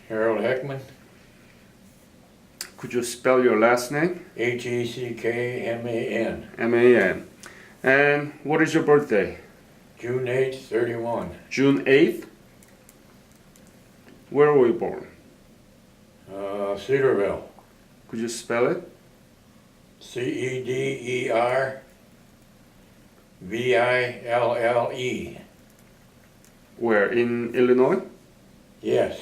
Harold Heckman, Could you spell your last name? Heckman, M-A-N. And what is your birthday? June 8th, 31. June 8th? Where were you born? Cedarville, Could you spell it? Cederville. Where? In Illinois? Yes.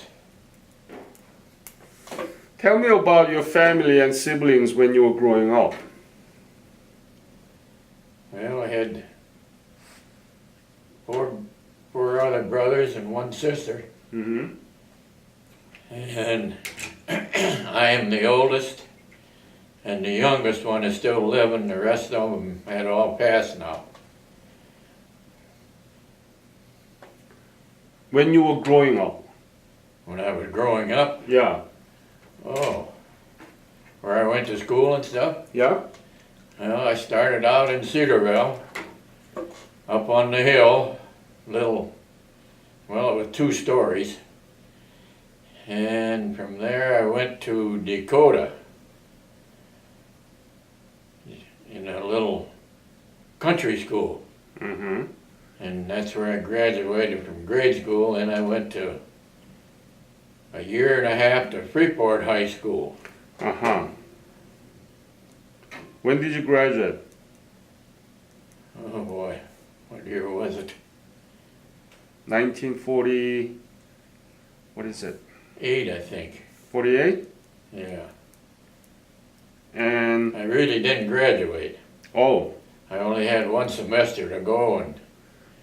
Tell me about your family and siblings when you were growing up. Well, I had four other brothers and one sister. Mm-hmm. And I am the oldest, and the youngest one is still living. The rest of them had all passed now. When you were growing up? When I was growing up, Yeah. where I went to school and stuff, Yeah? well, I started out in Cedarville, up on the hill, it was 2 stories. And from there I went to Dakota, in a little country school. Mm-hmm. And that's where I graduated from grade school, and I went to a year and a half to Freeport High School. Uh-huh. When did you graduate? Oh boy, what year was it? 1940, what is it? 8, I think. 48? Yeah. And, I really didn't graduate. oh, I only had 1 semester to go,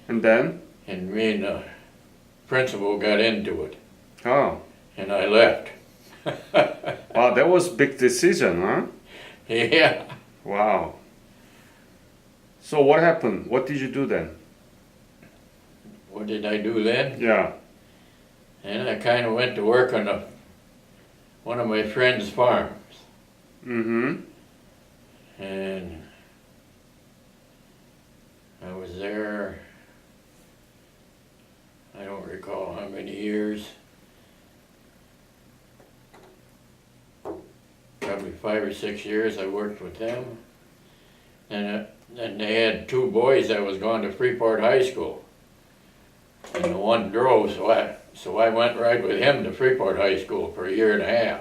and then? and me and the principal got into it, Oh, and I left. wow, that was a big decision, huh? Yeah. Wow. So what happened? What did you do then? What did I do then? Yeah. And I kind of went to work on one of my friend's farms. Mm-hmm. And I was there, I don't recall how many years. Probably 5 or 6 years I worked with them. And then they had 2 boys that was going to Freeport High School. And the one drove, so I went right with him to Freeport High School for a year and a half.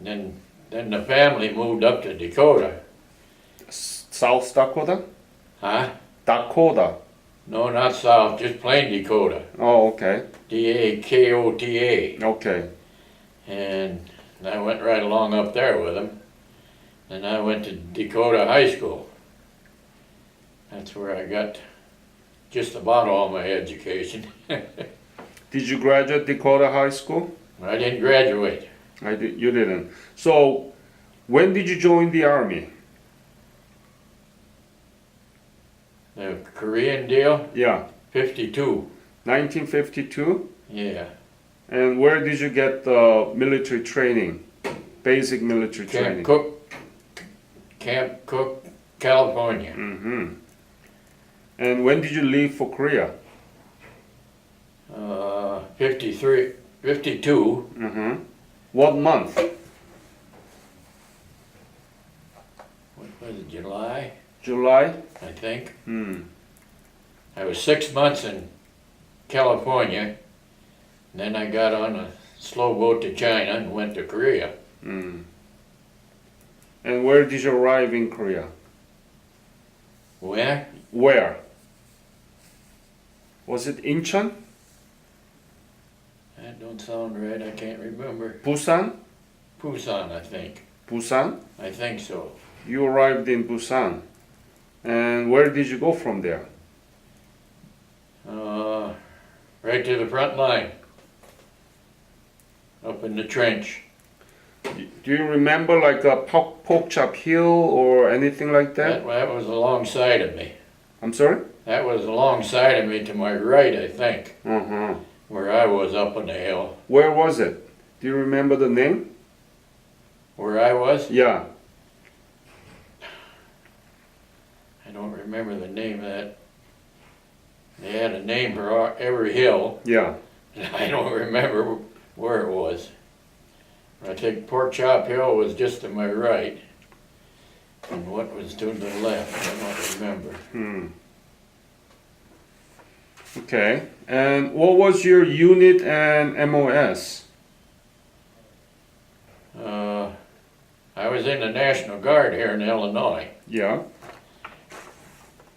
And then the family moved up to Dakota. South Dakota? Huh? Dakota. No, not South, just plain Dakota. Oh, okay. Dakota. Okay. And I went right along up there with them. And I went to Dakota High School. That's where I got just about all my education. Did you graduate Dakota High School? I didn't graduate. You didn't. So, when did you join the army? The Korean deal, Yeah. 52. 1952? Yeah. And where did you get the military training? Basic military training? Camp Cook, California. Mm-hmm. And when did you leave for Korea? 52. Mm-hmm. What month? What was it, July, July? I think. Hmm. I was 6 months in California. Then I got on a slow boat to China and went to Korea. Mm. And where did you arrive in Korea? Where? Where? Was it Incheon? That don't sound right, I can't remember. Busan? Busan, I think. Busan? I think so. You arrived in Busan. And where did you go from there? Right to the front line. Up in the trench. Do you remember like a pork chop hill or anything like that? That was alongside of me. I'm sorry? That was alongside of me to my right, I think, Uh-huh. where I was up on the hill. Where was it? Do you remember the name? Where I was? Yeah. I don't remember the name of that. They had a name for every hill. Yeah. I don't remember where it was. I think Pork Chop Hill was just to my right. And what was to the left, I don't remember. Okay. And what was your unit and MOS? I was in the National Guard here in Illinois. Yeah.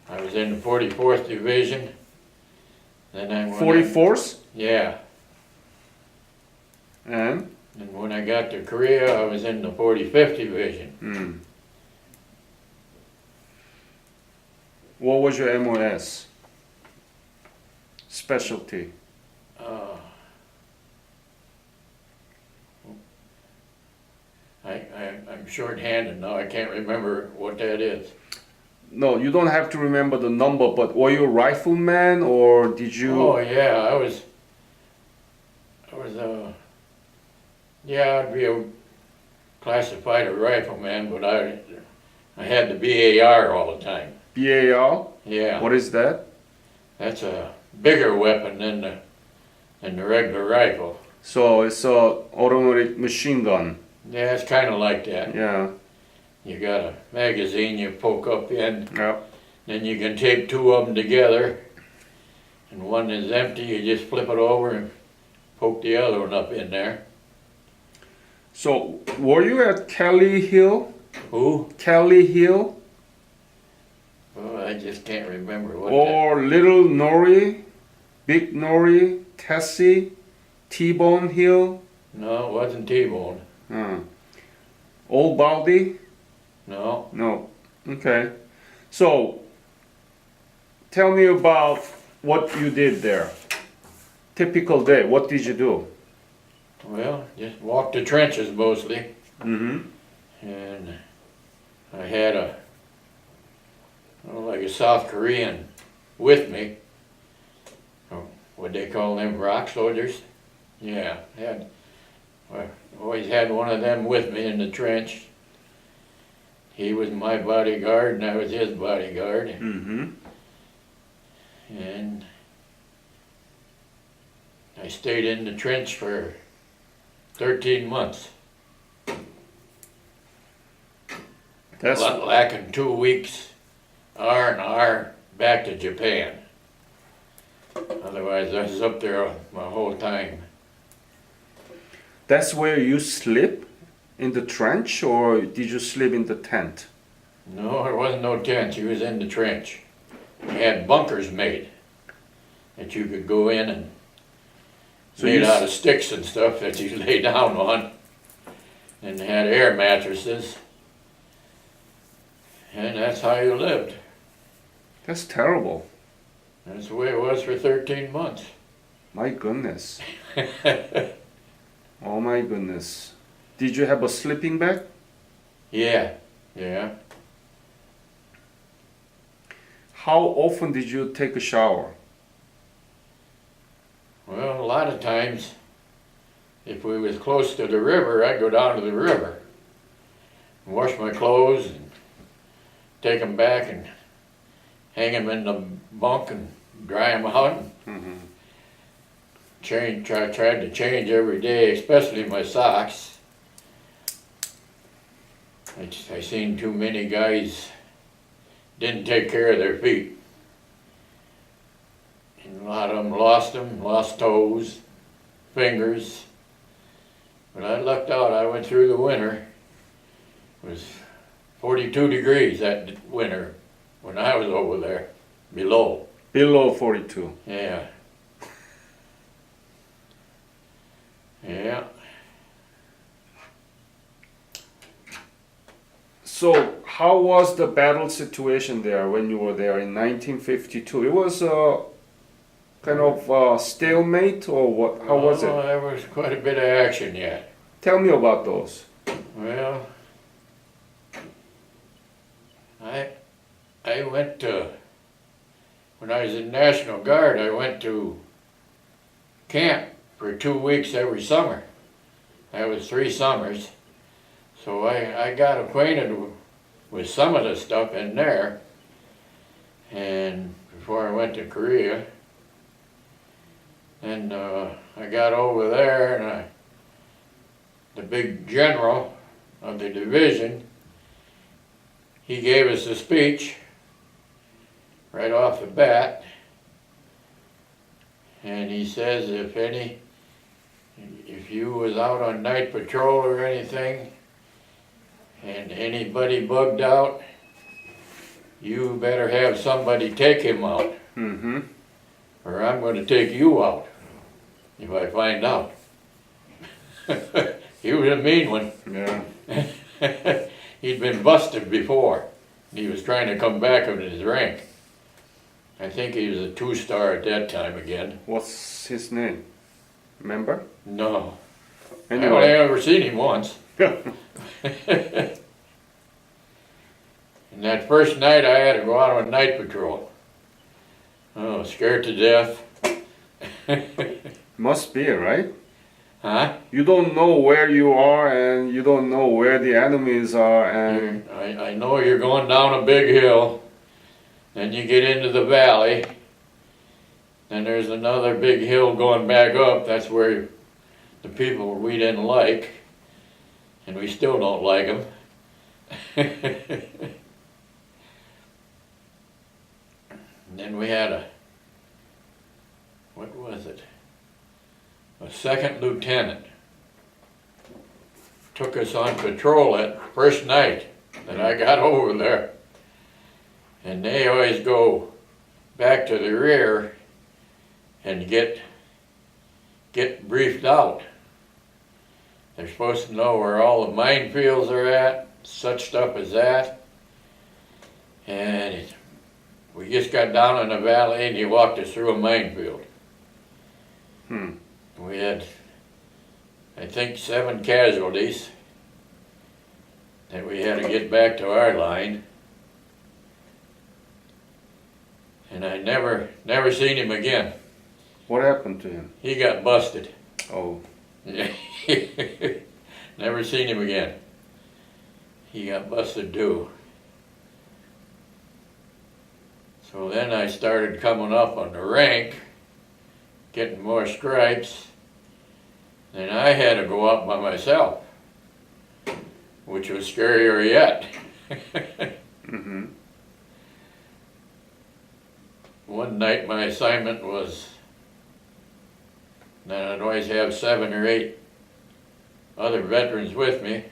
I was in the 44th Division. Then I went 44th? Yeah. And? And when I got to Korea, I was in the 45th Division. What was your MOS? Specialty? I'm short-handed now. I can't remember what that is. No, you don't have to remember the number, but were you a rifleman or did you? Oh yeah, I'd be a classified a rifleman, but I had the BAR all the time. BAR? Yeah. What is that? That's a bigger weapon than the regular rifle. So it's a automatic machine gun. Yeah, it's kind of like that. Yeah. You got a magazine you poke up in, Yeah. then you can tape two of them together, and one is empty, you just flip it over and poke the other one up in there. So were you at Kelly Hill? Who? Kelly Hill? Oh, I just can't remember what Or Little Nori? Big Nori? Tessie? T-Bone Hill? No, it wasn't T-Bone. Old Baldy? No. No. Okay. So, tell me about what you did there. Typical day. What did you do? Well, just walked the trenches mostly. Mm-hmm. And I had like a South Korean with me. What they call them, rock soldiers? Yeah, I always had one of them with me in the trench. He was my bodyguard and I was his bodyguard. Mm-hmm. And I stayed in the trench for 13 months. That's Lacking 2 weeks, R&R, back to Japan. Otherwise, I was up there my whole time. That's where you sleep? In the trench, or did you sleep in the tent? No, there wasn't no tent. He was in the trench. We had bunkers made that you could go in and made out of sticks and stuff that you lay down on. And they had air mattresses. And that's how you lived. That's terrible. That's the way it was for 13 months. My goodness. Oh my goodness. Did you have a sleeping bag? Yeah. How often did you take a shower? Well, a lot of times, if we was close to the river, I'd go down to the river and wash my clothes and take them back and hang them in the bunk and dry them out. Mm-hmm. Tried to change every day, especially my socks. I seen too many guys didn't take care of their feet. And a lot of them, lost toes, fingers. But I lucked out. I went through the winter. It was 42 degrees that winter when I was over there, below. Below 42. Yeah. Yeah. So, how was the battle situation there when you were there in 1952? It was a kind of stalemate, or what? How was it? There was quite a bit of action yet. Tell me about those. Well, I went to, when I was in National Guard, I went to camp for 2 weeks every summer. That was 3 summers. So I got acquainted with some of the stuff in there. And before I went to Korea, and I got over there, and the big general of the division, he gave us a speech right off the bat, and he says if you was out on night patrol or anything, and anybody bugged out, you better have somebody take him out, Mm-hmm. or I'm going to take you out if I find out. He was a mean one. Yeah. He'd been busted before. He was trying to come back in his rank. I think he was a 2-star at that time again. What's his name? Remember? No. I Anyway. only ever seen him once. And that first night I had to go out on night patrol. Oh, scared to death. Must be, right? Huh? You don't know where you are, and you don't know where the enemies are, and I know you're going down a big hill, then you get into the valley, then there's another big hill going back up. That's where the people we didn't like, and we still don't like them. And then we had what was it? A second lieutenant took us on patrol that first night that I got over there. And they always go back to the rear and get briefed out. They're supposed to know where all the minefields are at, such stuff as that. And we just got down in the valley and he walked us through a minefield. We had, I think, 7 casualties that we had to get back to our line. And I never seen him again. what happened to him? He got busted. Oh, Never seen him again. He got busted too. So then I started coming up on the rank, getting more stripes. Then I had to go up by myself, which was scarier yet. mm-hmm. One night my assignment was that I'd always have 7 or 8 other veterans with me,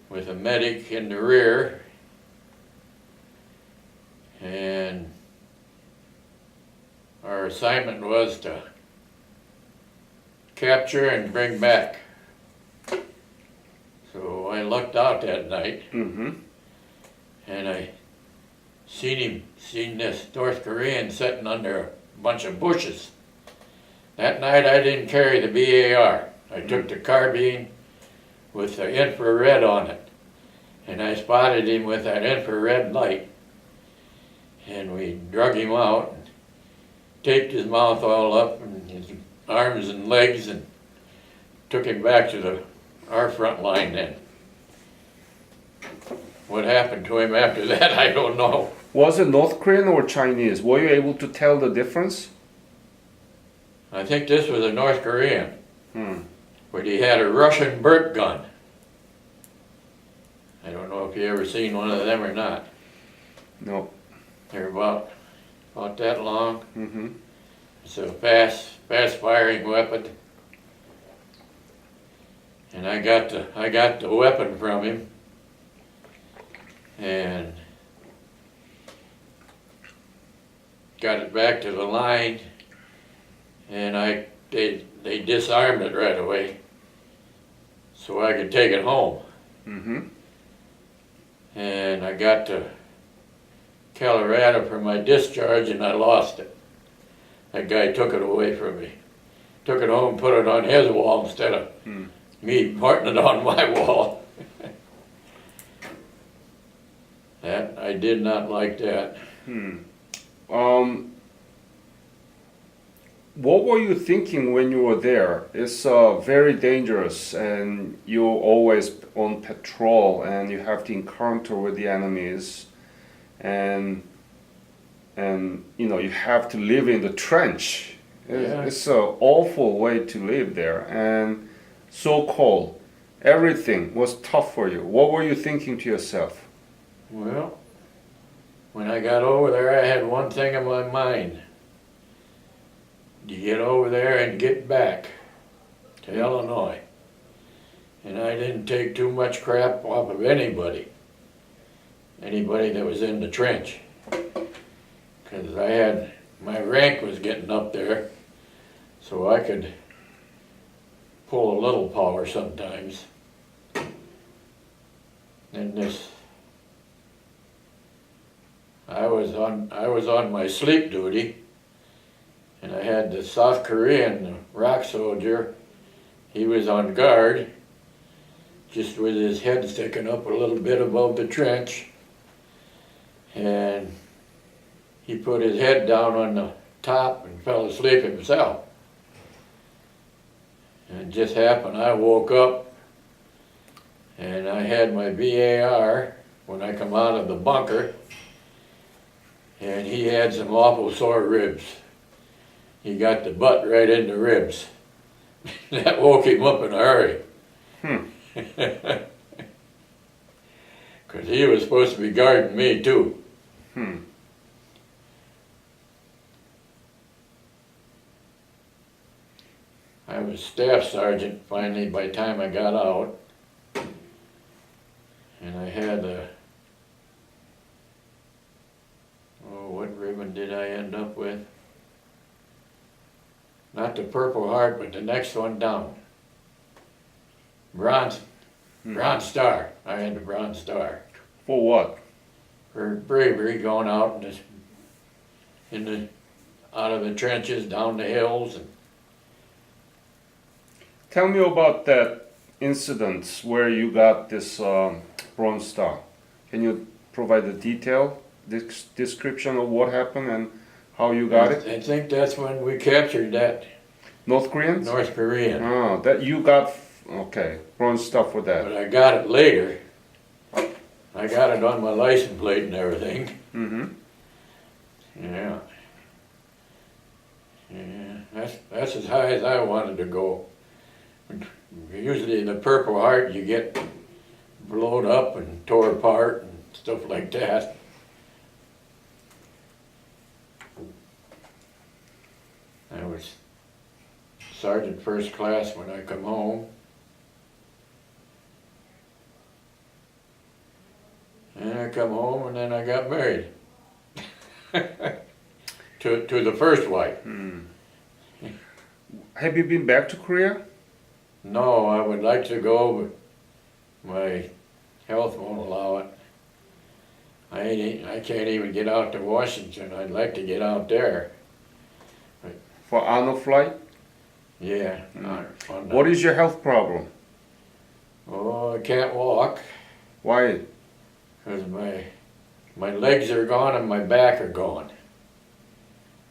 with a medic in the rear, and our assignment was to capture and bring back. So I lucked out that night, Mm-hmm. and I seen this North Korean sitting under a bunch of bushes. That night I didn't carry the BAR. I took the carbine with the infrared on it, and I spotted him with that infrared light. And we drug him out and taped his mouth all up and his arms and legs and took him back to our front line then. What happened to him after that, I don't know. Was it North Korean or Chinese? Were you able to tell the difference? I think this was a North Korean, Hmm. but he had a Russian Burt gun. I don't know if you ever seen one of them or not. No. They're about that long. Mm-hmm. It's a fast firing weapon. And I got the weapon from him, and got it back to the line, and they disarmed it right away so I could take it home. Mm-hmm. And I got to Colorado for my discharge and I lost it. That guy took it away from me. Took it home, put it on his wall instead of me putting it on my wall. That, I did not like that. What were you thinking when you were there? It's very dangerous, and you're always on patrol, and you have to encounter with the enemies, and you know you have to live in the trench, Yeah. It's an awful way to live there, and so cold. Everything was tough for you. What were you thinking to yourself? Well, when I got over there, I had one thing in my mind. You get over there and get back to Illinois. And I didn't take too much crap off of anybody that was in the trench. Because my rank was getting up there, so I could pull a little power sometimes. And I was on my sleep duty, and I had the South Korean rock soldier. He was on guard, just with his head sticking up a little bit above the trench, and he put his head down on the top and fell asleep himself. And it just happened, I woke up and I had my VAR when I come out of the bunker, and he had some awful sore ribs. He got the butt right in the ribs. That woke him up in a hurry. Because he was supposed to be guarding me too. I was staff sergeant finally by the time I got out. And I had what ribbon did I end up with? Not the Purple Heart, but the next one down. Bronze Star. I had the Bronze Star. For what? For bravery going out out of the trenches, down the hills. And Tell me about that incident where you got this Bronze Star. Can you provide a detailed description of what happened and how you got it? I think that's when we captured that North Koreans? North Korean. Oh, that you got, okay, Bronze Star for that. But I got it later. I got it on my license plate and everything. Yeah. That's as high as I wanted to go. Usually the Purple Heart you get blown up and tore apart and stuff like that. I was sergeant first class when I come home. And I come home and then I got married. to the first wife. Have you been back to Korea? No, I would like to go, but my health won't allow it. I can't even get out to Washington. I'd like to get out there. For honor flight? Yeah. What is your health problem? Oh, I can't walk Why? because my legs are gone and my back are gone.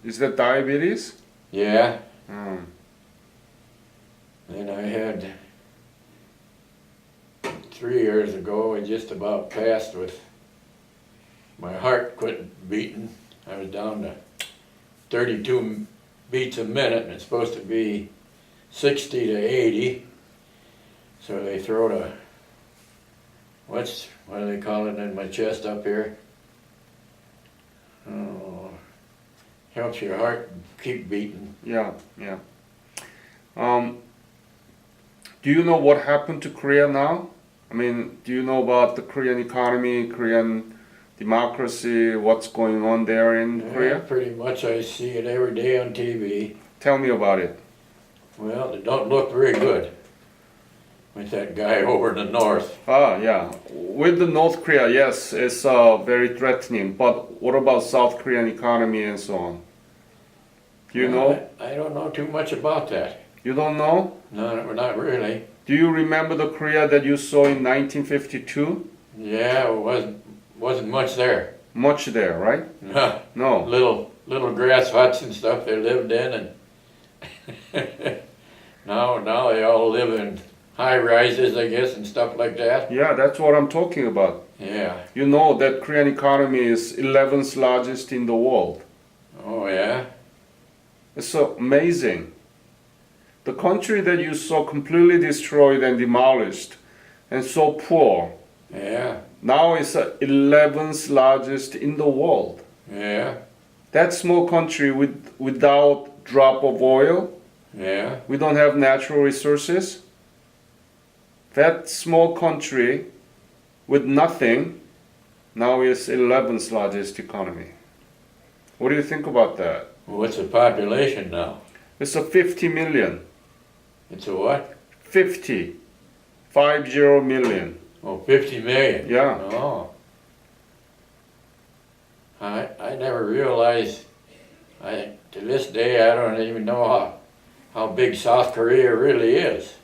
Is that diabetes? Yeah. Mm. And I had 3 years ago, I just about passed with my heart quit beating. I was down to 32 beats a minute, and it's supposed to be 60 to 80. So they throw what do they call it in my chest up here? Oh, helps your heart keep beating. Yeah. Do you know what happened to Korea now? I mean, do you know about the Korean economy, Korean democracy, what's going on there in Korea? Pretty much I see it every day on TV. Tell me about it. Well, it don't look very good with that guy over in the north. Yeah. With the North Korea, yes, it's very threatening. But what about South Korean economy and so on? Do you know? I don't know too much about that. You don't know? No, not really. Do you remember the Korea that you saw in 1952? Yeah, it wasn't much there. Much there, right? No, No. little grass huts and stuff they lived in, and now they all live in high rises, I guess, and stuff like that. Yeah, that's what I'm talking about. Yeah. You know that Korean economy is 11th largest in the world. Oh yeah. It's so amazing. The country that you saw completely destroyed and demolished and so poor, Yeah, now it's the 11th largest in the world. yeah, That small country without drop of oil, yeah, we don't have natural resources. That small country with nothing now is 11th largest economy. What do you think about that? what's the population now? It's a 50 million. It's a what? 50 million. Oh, 50 million. Yeah. Oh. I never realized, to this day, I don't even know how big South Korea really is.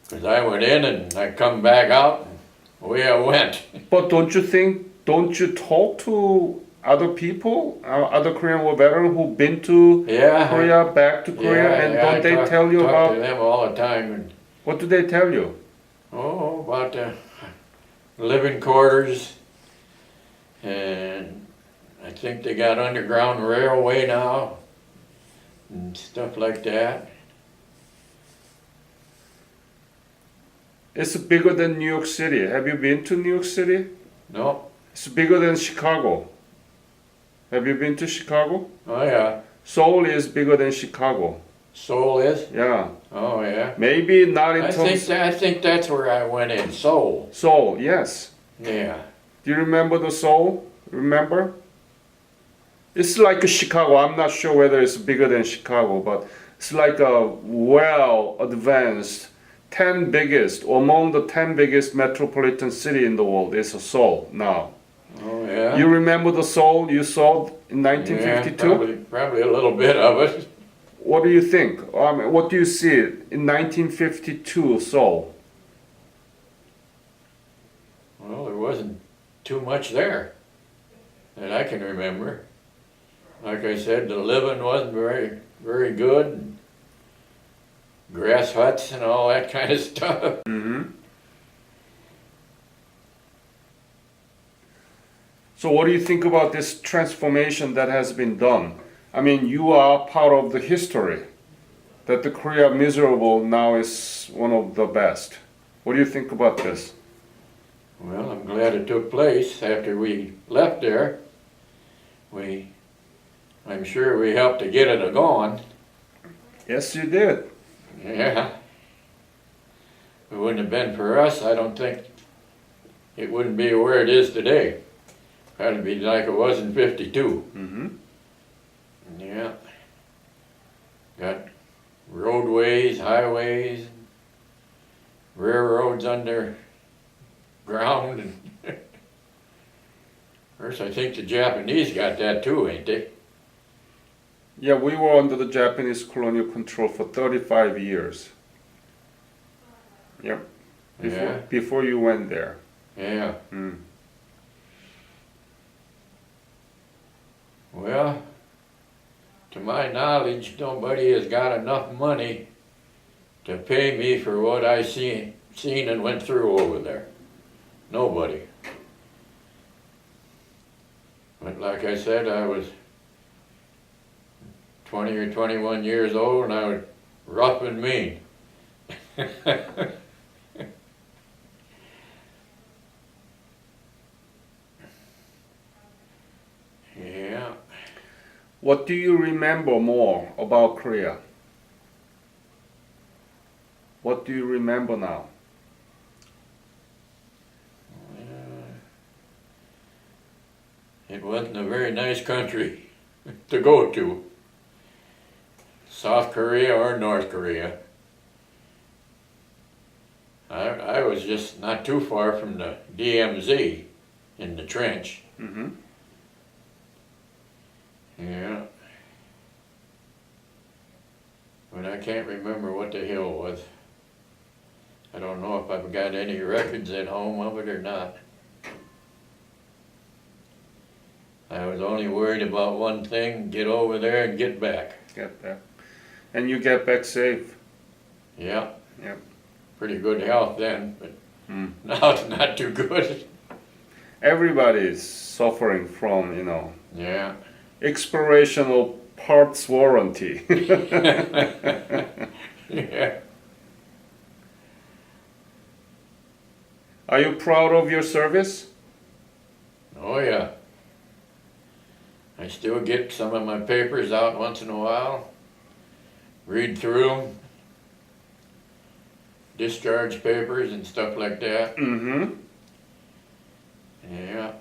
Because I went in and I come back out and away I went. But don't you talk to other people, other Korean war veterans who've been to Yeah. Korea, back to Korea, and yeah, don't they tell you talk how, to them all the time. And, what do they tell you? oh, about the living quarters, and I think they got underground railway now, and stuff like that. It's bigger than New York City. Have you been to New York City? No, It's bigger than Chicago. Have you been to Chicago? oh yeah, Seoul is bigger than Chicago. Seoul is? Yeah. Oh yeah. Maybe not in I terms. think that's where I went in, Seoul. Seoul, yes. Yeah. Do you remember the Seoul? Remember? It's like a Chicago. I'm not sure whether it's bigger than Chicago, but it's like a well advanced 10 biggest, among the 10 biggest metropolitan city in the world is Seoul now. Oh yeah. You remember the Seoul you saw in Yeah, 1952? probably a little bit of it. What do you think? What do you see in 1952 Seoul? Well, there wasn't too much there that I can remember. Like I said, the living wasn't very good. Grass huts and all that kind of stuff. Mm-hmm. So what do you think about this transformation that has been done? I mean, you are part of the history that the Korea miserable now is one of the best. What do you think about this? Well, I'm glad it took place after we left there. I'm sure we helped to get it a-going. Yes, you did. Yeah. If it wouldn't have been for us, I don't think it wouldn't be where it is today. It'd be like it was in 52. Mm-hmm. Yeah. Got roadways, highways, railroads underground. And of course, I think the Japanese got that too, ain't they? Yeah, we were under the Japanese colonial control for 35 years. Yep. Before you went there. Yeah. Mm. Well, to my knowledge, nobody has got enough money to pay me for what I seen and went through over there. Nobody. But like I said, I was 20 or 21 years old and I was rough and mean. Yeah. What do you remember more about Korea? What do you remember now? It wasn't a very nice country to go to. South Korea or North Korea. I was just not too far from the DMZ in the trench. Mm-hmm. Yeah. But I can't remember what the hill was. I don't know if I've got any records at home of it or not. I was only worried about one thing, get over there and get back. Get back. And you get back safe. Yeah. Yep. Pretty good health then, but Mm. now it's not too good. Everybody is suffering from, Yeah. exploration of parts warranty. Yeah. Are you proud of your service? Oh, yeah. I still get some of my papers out once in a while, read through them, discharge papers and stuff like that. Mm-hmm. Yeah.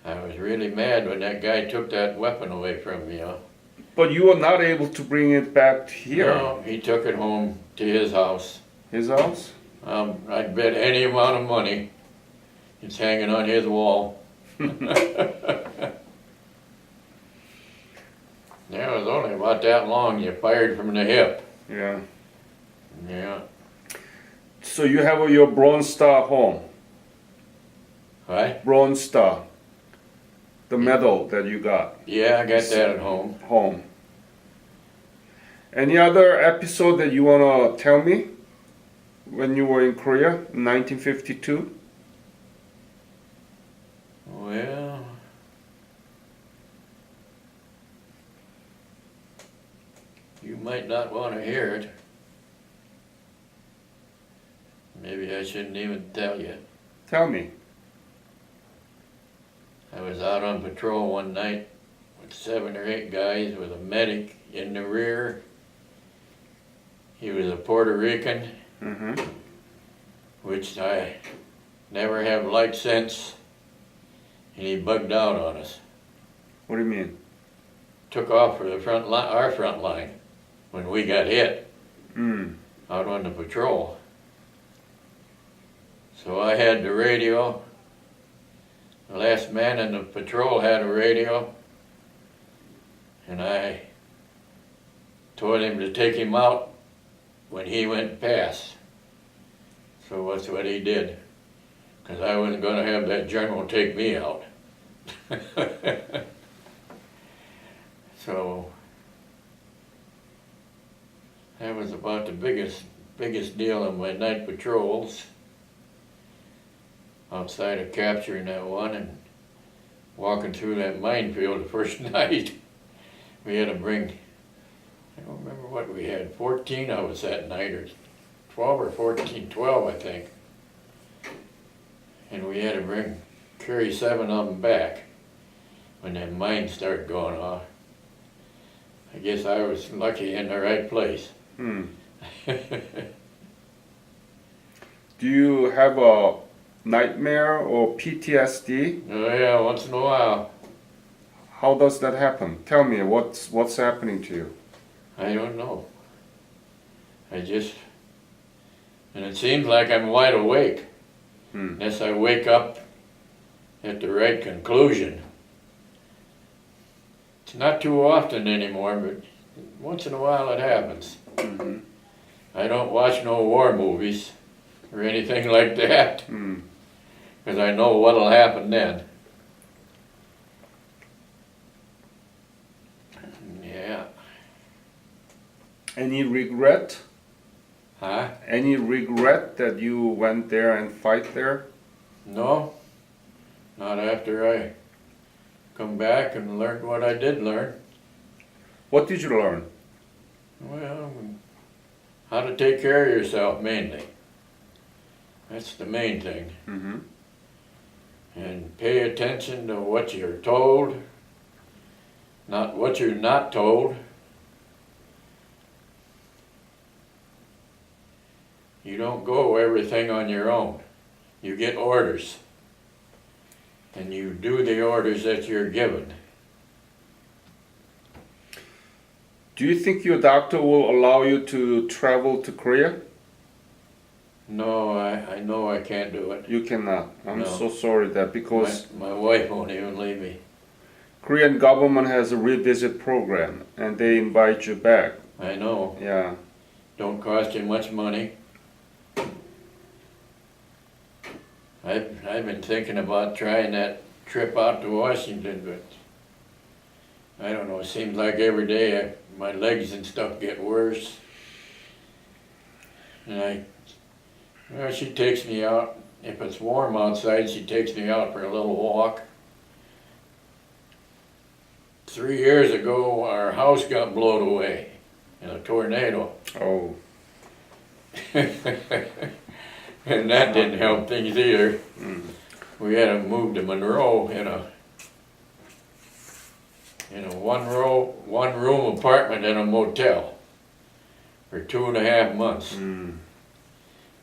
I was really mad when that guy took that weapon away from me, But you were not able to bring it back here. No, he took it home to his house. His house? I'd bet any amount of money it's hanging on his wall. Yeah, it was only about that long. You fired from the hip. Yeah. Yeah. So you have your Bronze Star home. Right? Bronze Star. The medal that you got. Yeah, I got that at home. Home. Any other episode that you want to tell me when you were in Korea in 1952? Well, you might not want to hear it. Maybe I shouldn't even tell you. Tell me. I was out on patrol one night with 7 or 8 guys with a medic in the rear. He was a Puerto Rican, Mm-hmm. which I never have liked since, and he bugged out on us. What do you mean? Took off for the front line, our front line, when we got hit Mm. out on the patrol. So I had the radio. The last man in the patrol had a radio, and I told him to take him out when he went past. So that's what he did, because I wasn't going to have that general take me out. So that was about the biggest deal of my night patrols. Outside of capturing that one and walking through that minefield the first night. We had to bring, I don't remember what we had, 14 of us that night, or 12 or 14, 12 I think. And we had to carry 7 of them back when that mine started going off. I guess I was lucky in the right place. Hmm. Do you have a nightmare or PTSD? Oh yeah, once in a while. How does that happen? Tell me, what's happening to you? I don't know. And it seems like I'm wide awake. Hmm. Unless I wake up at the right conclusion. It's not too often anymore, but once in a while it happens. Mm-hmm. I don't watch no war movies or anything like that, Hmm. because I know what'll happen then. Yeah. Any regret? Huh? Any regret that you went there and fight there? No. Not after I come back and learned what I did learn. What did you learn? Well, how to take care of yourself mainly. That's the main thing. Mm-hmm. And pay attention to what you're told, not what you're not told. You don't go everything on your own. You get orders. And you do the orders that you're given. Do you think your doctor will allow you to travel to Korea? No, I know I can't do it. You cannot. I'm No. so sorry that because My wife won't even leave me. Korean government has a revisit program and they invite you back. I know. Yeah. Don't cost you much money. I've been thinking about trying that trip out to Washington, but I don't know, it seems like every day my legs and stuff get worse. And she takes me out, if it's warm outside, she takes me out for a little walk. 3 years ago, our house got blown away in a tornado. Oh. And that didn't help things either. Mm. We had to move to Monroe in a one room apartment in a motel for 2.5 months. Mm.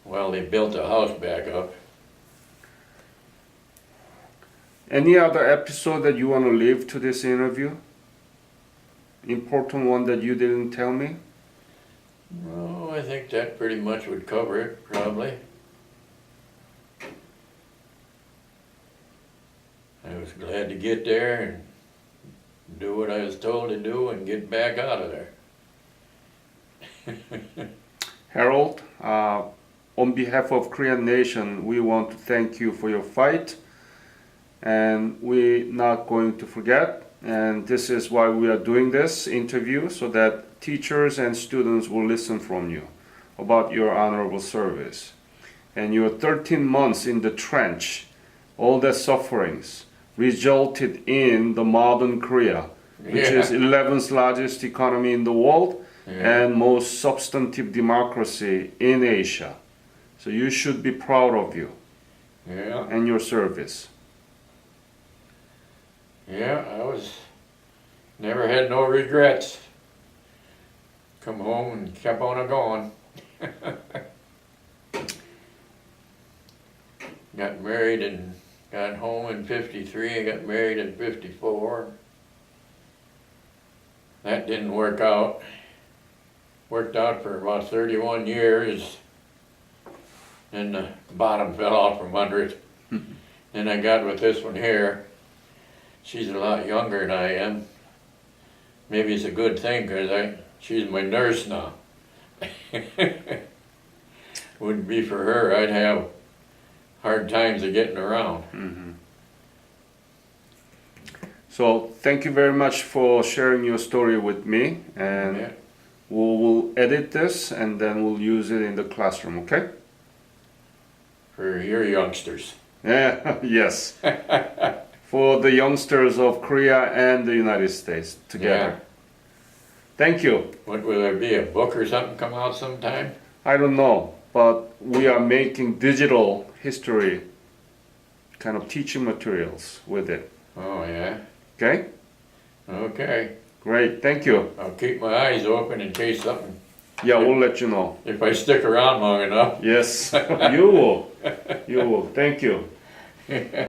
Well, they built the house back up. Any other episode that you want to leave to this interview? Important one that you didn't tell me? Oh, I think that pretty much would cover it, probably. I was glad to get there and do what I was told to do and get back out of there. Harold, on behalf of Korean Nation, we want to thank you for your fight. And we're not going to forget. And this is why we are doing this interview, so that teachers and students will listen from you about your honorable service. And your 13 months in the trench, all the sufferings, resulted in the modern Korea, which is 11th largest economy in the world and most substantive democracy in Asia. So you should be proud of you and your service. Yeah, never had no regrets. Come home and kept on a-going. Got married and got home in 53, I got married in 54. That didn't work out. Worked out for about 31 years. Then the bottom fell off from under it. Then I got with this one here. She's a lot younger than I am. Maybe it's a good thing because she's my nurse now. Wouldn't be for her, I'd have hard times of getting around. Mm-hmm. So thank you very much for sharing your story with me, and we'll edit this and then we'll use it in the classroom, okay? For your youngsters. Yeah, yes. For the youngsters of Korea and the United States together. Yeah. Thank you. What, will there be a book or something come out sometime? I don't know, but we are making digital history kind of teaching materials with it. Oh, yeah? Okay? Okay. Great, thank you. I'll keep my eyes open in case something, Yeah, we'll let you know. if I stick around long enough. Yes, you will. You will. Thank you.